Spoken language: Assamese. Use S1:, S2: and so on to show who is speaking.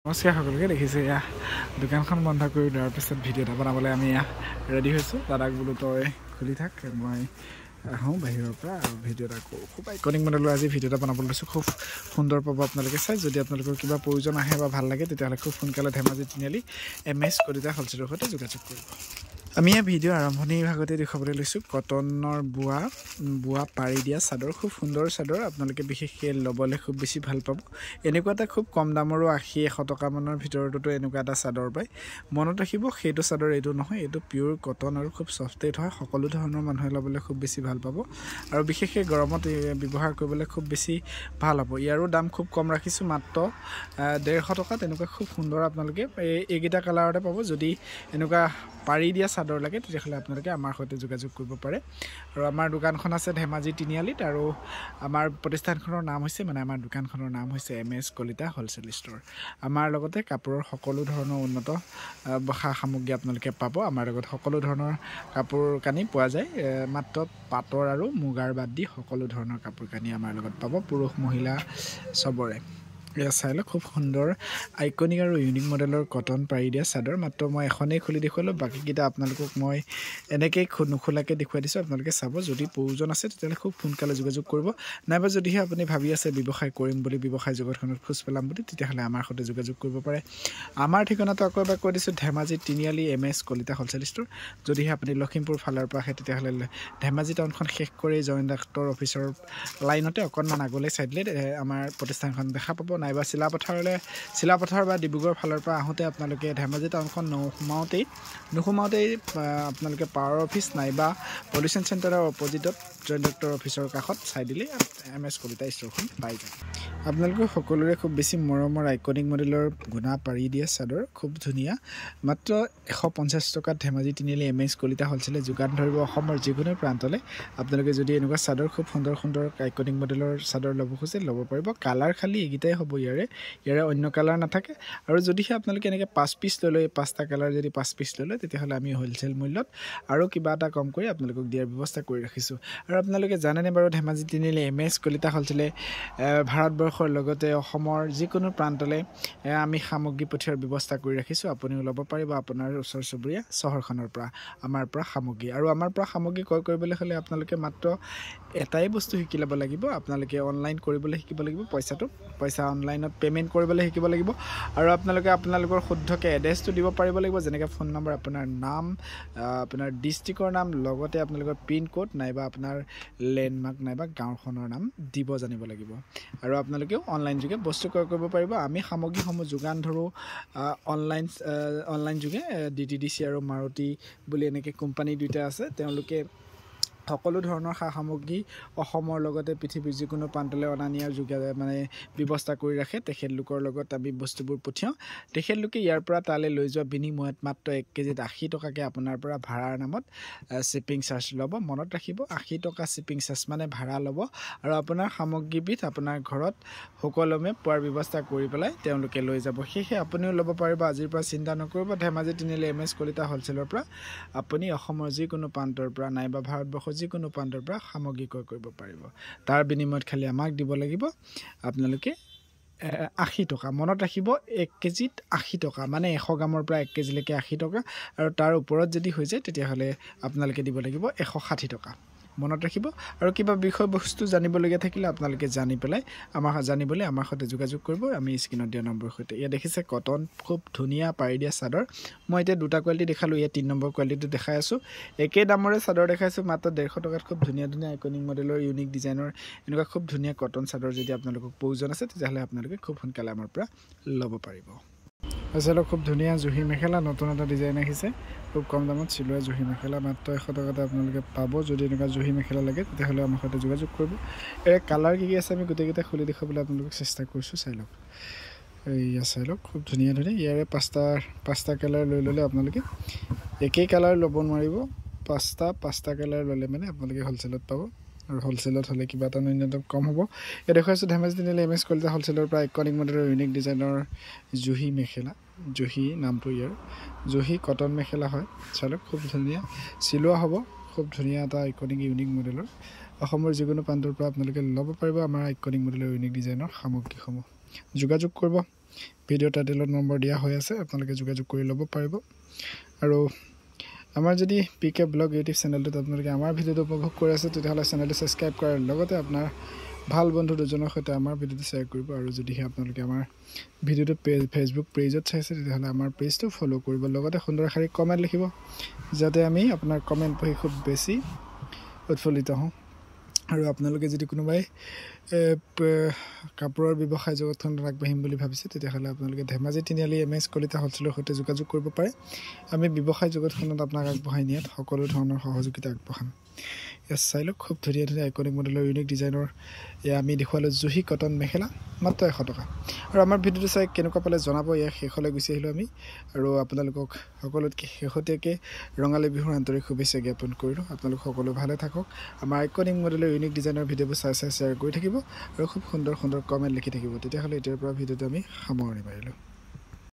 S1: নমস্কাৰ সকলোকে দেখিছে এয়া দোকানখন বন্ধ কৰি দিয়াৰ পিছত ভিডিঅ' এটা বনাবলৈ আমি ৰেডি হৈছোঁ দাদাক বোলো তই খুলি থাক মই আহোঁ বাহিৰৰ পৰা আৰু ভিডিঅ' এটা কৰোঁ খুব আইকনিক মডেলৰ আজি ভিডিঅ' এটা বনাবলৈ লৈছোঁ খুব সুন্দৰ পাব আপোনালোকে চাই যদি আপোনালোকৰ কিবা প্ৰয়োজন আহে বা ভাল লাগে তেতিয়াহ'লে খুব সোনকালে ধেমাজি তিনিআলি MS কলিতা হ'লচেলৰ সৈতে যোগাযোগ কৰিব আমি এই ভিডিঅ' আৰম্ভণিৰ ভাগতে দেখুৱাবলৈ লৈছোঁ কটনৰ বোৱা পাৰি দিয়া চাদৰ খুব সুন্দৰ চাদৰ আপোনালোকে বিশেষকৈ ল'বলৈ খুব বেছি ভাল পাব এনেকুৱা এটা খুব কম দামৰো 80-100 টকা মানৰ ভিতৰতো এনেকুৱা এটা চাদৰ পায় মনত ৰাখিব সেইটো চাদৰ এইটো নহয় এইটো পিয়ৰ কটন আৰু খুব সফ্টেড হয় সকলো ধৰণৰ মানুহে ল'বলৈ খুব বেছি ভাল পাব আৰু বিশেষকৈ গৰমত ব্যৱহাৰ কৰিবলৈ খুব বেছি ভাল হ'ব ইয়াৰো দাম খুব কম ৰাখিছোঁ মাত্ৰ 150 টকা তেনেকুৱা খুব সুন্দৰ আপোনালোকে এইকেইটা কালাৰতে পাব যদি এনেকুৱা পাৰি দিয়া চাদৰ লাগে তেতিয়াহ'লে আপোনালোকে আমাৰ সৈতে যোগাযোগ কৰিব পাৰে আৰু আমাৰ দোকানখন আছে ধেমাজি তিনিআলিত আৰু আমাৰ প্ৰতিষ্ঠানখনৰ নাম হৈছে আমাৰ দোকানখনৰ নাম হৈছে MS কলিতা হ'লচেল ষ্ট'ৰ আমাৰ লগতে কাপোৰৰ সকলো ধৰণৰ উন্নত সামগ্ৰী আপোনালোকে পাব আমাৰ লগত সকলো ধৰণৰ কাপোৰ কানি পোৱা যায় মাত্ৰ পাটৰ আৰু মুগাৰ বাদ দি সকলো ধৰণৰ কাপোৰ কানি আমাৰ লগত পাব পুৰুষ মহিলা সবৰে এয়া চাই লওক খুব সুন্দৰ আইকনিক আৰু ইউনিক মডেলৰ কটন পাৰি দিয়া চাদৰ মাত্ৰ মই এখনেই খুলি দেখুৱালোঁ বাকীকেইটা আপোনালোকক মই এনেকৈ নোখোলাকৈ দেখুৱাই দিছোঁ আপোনালোকে চাব যদি প্ৰয়োজন আছে তেতিয়াহ'লে খুব সোনকালে যোগাযোগ কৰিব নাইবা যদিহে আপুনি ভাবি আছে ব্যৱসায় কৰিম বুলি ব্যৱসায় জগতখনত খোজ পেলাম বুলি তেতিয়াহ'লে আমাৰ সৈতে যোগাযোগ কৰিব পাৰে আমাৰ ঠিকনাটো আকৌ এবাৰ কৈ দিছোঁ ধেমাজি তিনিআলি MS কলিতা হ'লচেল ষ্ট'ৰ যদিহে আপুনি লখিমপুৰ ফালৰ পৰা আহে তেতিয়াহ'লে ধেমাজি টাউনখন শেষ কৰি জইণ্ট ডাক্তৰ অফিচৰ লাইনতে অকণমান আগলৈ চাই দিলে আমাৰ প্ৰতিষ্ঠানখন দেখা পাব নাইবা চিলাপথাৰ বা ডিব্ৰুগড় ফালৰ পৰা আহোঁতে আপোনালোকে ধেমাজি টাউনখন নোসোমাওঁতেই আপোনালোকে পাৱাৰ অফিচ নাইবা পলিউশ্যন চেণ্টাৰৰ অপজিটত জইণ্ট ডক্টৰ অফিচৰ কাষত চাই দিলে MS কলিতা ষ্ট'ৰখন পাই যায় আপোনালোকে সকলোৰে খুব বেছি মৰমৰ আইকনিক মডেলৰ গুণা পাৰি দিয়া চাদৰ খুব ধুনীয়া মাত্ৰ 150 টকাত ধেমাজি তিনিআলি MS কলিতা হ'লচেলে যোগান ধৰিব অসমৰ যিকোনো প্ৰান্তলৈ আপোনালোকে যদি এনেকুৱা চাদৰ খুব সুন্দৰ আইকনিক মডেলৰ চাদৰ ল'ব খোজে ল'ব পাৰিব কালাৰ খালি এইকেইটাই হ'ব ইয়াৰে অন্য কালাৰ নাথাকে আৰু যদিহে আপোনালোকে এনেকৈ 5 পিচ লৈ 5টা কালাৰ যদি 5 পিচ লৈ তেতিয়াহ'লে আমি হ'লচেল মূল্যত আৰু কিবা এটা কম কৰি আপোনালোকক দিয়াৰ ব্যৱস্থা কৰি ৰাখিছোঁ আৰু আপোনালোকে জানেনে বাৰু ধেমাজি তিনিআলি MS কলিতা হ'লচেলে ভাৰতবৰ্ষৰ লগতে অসমৰ যিকোনো প্ৰান্তলৈ আমি সামগ্ৰী পঠিওৱাৰ ব্যৱস্থা কৰি ৰাখিছোঁ আপুনিও ল'ব পাৰিব আপোনাৰ ওচৰ চুবুৰীয়া চহৰখনৰ পৰা আমাৰ পৰা সামগ্ৰী আৰু আমাৰ পৰা সামগ্ৰী ক্ৰয় কৰিবলৈ হ'লে আপোনালোকে মাত্ৰ এটাই বস্তু শিকি ল'ব লাগিব আপোনালোকে অনলাইন কৰিবলৈ শিকিব লাগিব পইচা অনলাইনত পে'মেণ্ট কৰিবলৈ শিকিব লাগিব আৰু আপোনালোকৰ শুদ্ধকৈ এড্ৰেছটো দিব পাৰিব লাগিব যেনেকৈ ফোন নম্বৰ আপোনাৰ নাম আপোনাৰ ডিষ্ট্ৰিক্টৰ নাম লগতে আপোনালোকৰ পিন কোড নাইবা আপোনাৰ লেণ্ডমাৰ্ক নাইবা গাঁওখনৰ নাম দিব জানিব লাগিব আৰু আপোনালোকেও অনলাইন যোগে বস্তু ক্ৰয় কৰিব পাৰিব আমি সামগ্ৰীসমূহ যোগান ধৰোঁ অনলাইন যোগে DTDC আৰু মাৰুতি বুলি এনেকৈ কোম্পানী দুটা আছে তেওঁলোকে সকলো ধৰণৰ সামগ্ৰী অসমৰ লগতে পৃথিৱীৰ যিকোনো প্ৰান্তলৈ অনা নিয়াৰ যোগে ব্যৱস্থা কৰি ৰাখে তেখেতলোকৰ লগত আমি বস্তুবোৰ পঠিয়াওঁ তেখেতলোকে ইয়াৰ পৰা তালৈ লৈ যোৱা বিনিময়ত মাত্ৰ 1 কেজিত 80 টকাকৈ আপোনাৰ পৰা ভাড়াৰ নামত শ্বিপিং চাৰ্জ ল'ব মনত ৰাখিব 80 টকা শ্বিপিং চাৰ্জ ভাড়া ল'ব আৰু আপোনাৰ সামগ্ৰীবিধ আপোনাৰ ঘৰত সুকলমে পোৱাৰ ব্যৱস্থা কৰি পেলাই তেওঁলোকে লৈ যাব সেয়েহে আপুনিও ল'ব পাৰিব আজিৰ পৰা চিন্তা নকৰিব ধেমাজি তিনিআলি MS কলিতা হ'লচেলৰ পৰা আপুনি অসমৰ যিকোনো প্ৰান্তৰ পৰা নাইবা ভাৰতবৰ্ষৰ যিকোনো প্ৰান্তৰ পৰা সামগ্ৰী ক্ৰয় কৰিব পাৰিব তাৰ বিনিময়ত খালি আমাক দিব লাগিব আপোনালোকে 80 টকা মনত ৰাখিব 1 কেজিত 80 টকা 100 গ্ৰামৰ পৰা 1 কেজিলৈকে 80 টকা আৰু তাৰ ওপৰত যদি হৈ যায় তেতিয়াহ'লে আপোনালোকে দিব লাগিব 160 টকা মনত ৰাখিব আৰু কিবা বিষয়বস্তু জানিবলগীয়া থাকিলে আপোনালোকে জানিবলৈ আমাৰ সৈতে যোগাযোগ কৰিব আমি স্ক্ৰীনত দিয়া নম্বৰৰ সৈতে ইয়াত দেখিছে কটন খুব ধুনীয়া পাৰি দিয়া চাদৰ মই এতিয়া দুটা কোৱালিটি দেখালোঁ ইয়াত 3 নম্বৰ কোৱালিটিটো দেখাই আছোঁ একে দামৰে চাদৰ দেখাইছোঁ মাত্ৰ 150 টকাত খুব ধুনীয়া আইকনিক মডেলৰ ইউনিক ডিজাইনৰ এনেকুৱা খুব ধুনীয়া কটন চাদৰ যদি আপোনালোকক প্ৰয়োজন আছে তেতিয়াহ'লে আপোনালোকে খুব সোনকালে আমাৰ পৰা ল'ব পাৰিব আচলতে খুব ধুনীয়া জুহি মেখেলা নতুন এটা ডিজাইন আহিছে খুব কম দামত চিলোৱা জুহি মেখেলা মাত্ৰ 100 টকাতে আপোনালোকে পাব যদি এনেকুৱা জুহি মেখেলা লাগে তেতিয়াহ'লে আমাৰ সৈতে যোগাযোগ কৰিব কালাৰ কি আছে আমি গোটেইকেইটা খুলি দেখুৱাবলৈ আপোনালোকক চেষ্টা কৰিছোঁ চাই লওক এইয়া চাই লওক খুব ধুনীয়া ইয়াৰে পাঁচটা কালাৰ লৈ ল'লে আপোনালোকে একেই কালাৰ ল'ব নোৱাৰিব পাঁচটা কালাৰ ল'লে আপোনালোকে হ'লচেলত পাব আৰু হ'লচেলত হ'লে কিবা এটা ন্যূনতম কম হ'ব এই দেখুৱাইছোঁ ধেমাজি তিনিআলি MS কলিতা হ'লচেলৰ পৰা আইকনিক মডেলৰ ইউনিক ডিজাইনৰ জুহি মেখেলা জুহি নামটো ইয়াৰ জুহি কটন মেখেলা হয় চালক খুব ধুনীয়া চিলোৱা হ'ব খুব ধুনীয়া এটা আইকনিক ইউনিক মডেলৰ অসমৰ যিকোনো প্ৰান্তৰ পৰা আপোনালোকে ল'ব পাৰিব আমাৰ আইকনিক মডেলৰ ইউনিক ডিজাইনৰ সামগ্ৰীসমূহ যোগাযোগ কৰিব ভিডিঅ' টাইটেলত নম্বৰ দিয়া হৈ আছে, আপোনালোকে যোগাযোগ কৰি ল'ব পাৰিব। আৰু আমাৰ যদি PK ব্লগ ইউটিউব চেনেলটোত আপোনালোকে আমাৰ ভিডিঅ'টো উপভোগ কৰি আছে তেতিয়াহ'লে চেনেলটো ছাবস্ক্ৰাইব কৰাৰ লগতে আপোনাৰ ভাল বন্ধু দুজনৰ সৈতে আমাৰ ভিডিঅ'টো শ্বেয়াৰ কৰিব। আৰু যদিহে আপোনালোকে আমাৰ ভিডিঅ'টো ফেচবুক পেজত চাইছে তেতিয়াহ'লে আমাৰ পেজটো ফ'ল' কৰিব, লগতে সুন্দৰ এষাৰি কমেণ্ট লিখিব যাতে আমি আপোনাৰ কমেণ্ট পঢ়ি খুব বেছি উৎফুল্লিত হওঁ। আৰু আপোনালোকে যদি কোনোবাই কাপোৰৰ ব্যৱসায় জগতখনত আগবাঢ়িম বুলি ভাবিছে তেতিয়াহ'লে আপোনালোকে ধেমাজি তিনিআলি MS কলিতা হ'লচেলৰ সৈতে যোগাযোগ কৰিব পাৰে। আমি ব্যৱসায় জগতখনত আপোনাক আগবঢ়াই নিয়াত সকলো ধৰণৰ সহযোগিতা আগবঢ়াম। ইয়াত চাই লওক, খুব ধুনীয়া ধুনীয়া আইকনিক মডেলৰ ইউনিক ডিজাইনৰ এয়া আমি দেখুৱালোঁ জুহি কটন মেখেলা, মাত্ৰ 100 টকা। আৰু আমাৰ ভিডিঅ'টো চাই কেনেকুৱা পালে জনাব। ইয়াৰ শেষলৈ গুচি আহিলোঁ আমি, আৰু আপোনালোকক সকলোতকৈ শেহতীয়াকৈ ৰঙালী বিহুৰ আন্তৰিক শুভেচ্ছা জ্ঞাপন কৰিলোঁ। আপোনালোক সকলো ভালে থাকক, আমাৰ আইকনিক মডেলৰ ইউনিক ডিজাইনৰ ভিডিঅ'বোৰ চাই শ্বেয়াৰ কৰি থাকিব আৰু খুব সুন্দৰ সুন্দৰ কমেণ্ট লিখি থাকিব। তেতিয়াহ'লে এতিয়াৰ পৰা ভিডিঅ'টো আমি সামৰণি মাৰিলোঁ।